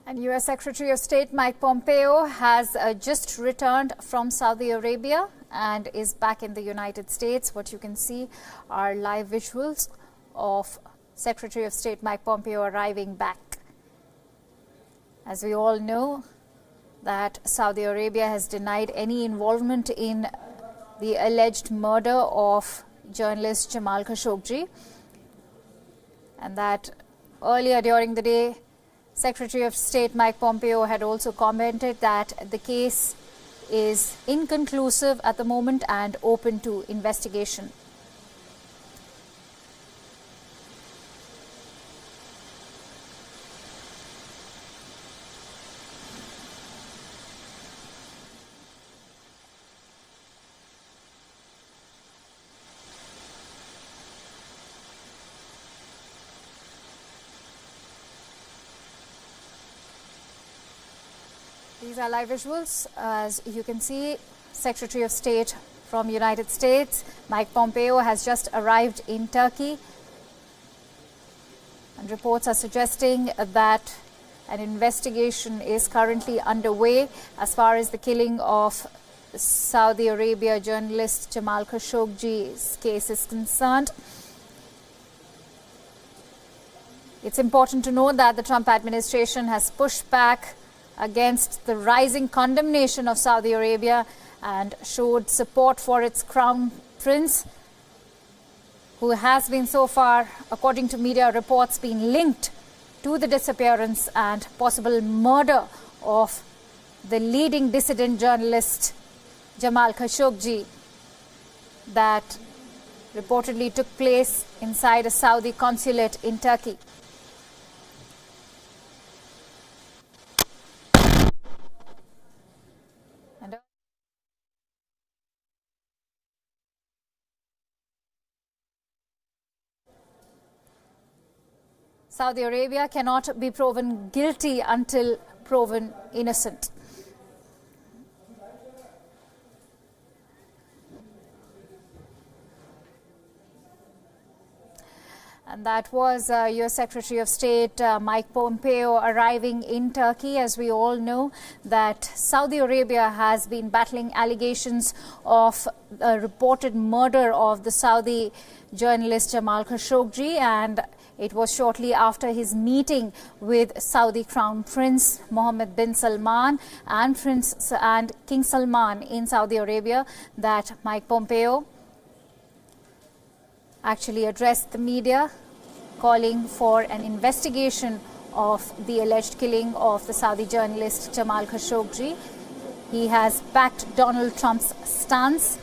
And U.S. Secretary of State Mike Pompeo has just returned from Saudi Arabia and is back in the United States. What you can see are live visuals of Secretary of State Mike Pompeo arriving back. As we all know, that Saudi Arabia has denied any involvement in the alleged murder of journalist Jamal Kashoggi, and that earlier during the day, Secretary of State Mike Pompeo had also commented that the case is inconclusive at the moment and open to investigation. These are live visuals. As you can see, Secretary of State from United States, Mike Pompeo, has just arrived in Turkey. And reports are suggesting that an investigation is currently underway as far as the killing of Saudi Arabia journalist Jamal Khashoggi's case is concerned. It's important to note that the Trump administration has pushed back against the rising condemnation of Saudi Arabia and showed support for its crown prince, who has been so far, according to media reports, been linked to the disappearance and possible murder of the leading dissident journalist Jamal Kashoggi that reportedly took place inside a Saudi consulate in Turkey. Saudi Arabia cannot be proven guilty until proven innocent. And that was U.S. Secretary of State Mike Pompeo arriving in Turkey. As we all know, that Saudi Arabia has been battling allegations of a reported murder of the Saudi journalist Jamal Kashoggi, and it was shortly after his meeting with Saudi Crown Prince Mohammed bin Salman and King Salman in Saudi Arabia that Mike Pompeo actually addressed the media, calling for an investigation of the alleged killing of the Saudi journalist Jamal Khashoggi. He has backed Donald Trump's stance,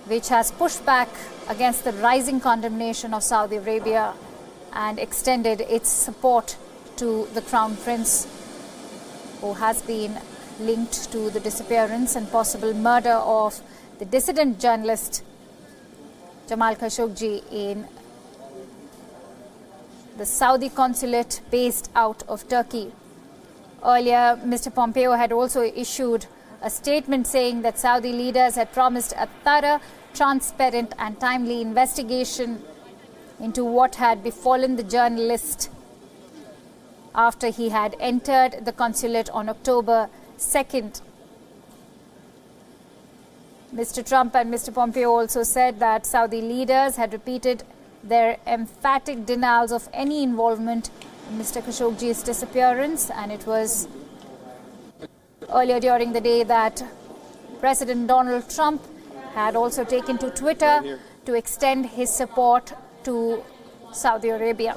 which has pushed back against the rising condemnation of Saudi Arabia and extended its support to the Crown Prince, who has been linked to the disappearance and possible murder of the dissident journalist Jamal Khashoggi in the Saudi consulate based out of Turkey. Earlier, Mr. Pompeo had also issued a statement saying that Saudi leaders had promised a thorough, transparent and timely investigation into what had befallen the journalist after he had entered the consulate on October 2nd. Mr. Trump and Mr. Pompeo also said that Saudi leaders had repeated their emphatic denials of any involvement in Mr. Khashoggi's disappearance, and it was earlier during the day that President Donald Trump had also taken to Twitter to extend his support to Saudi Arabia.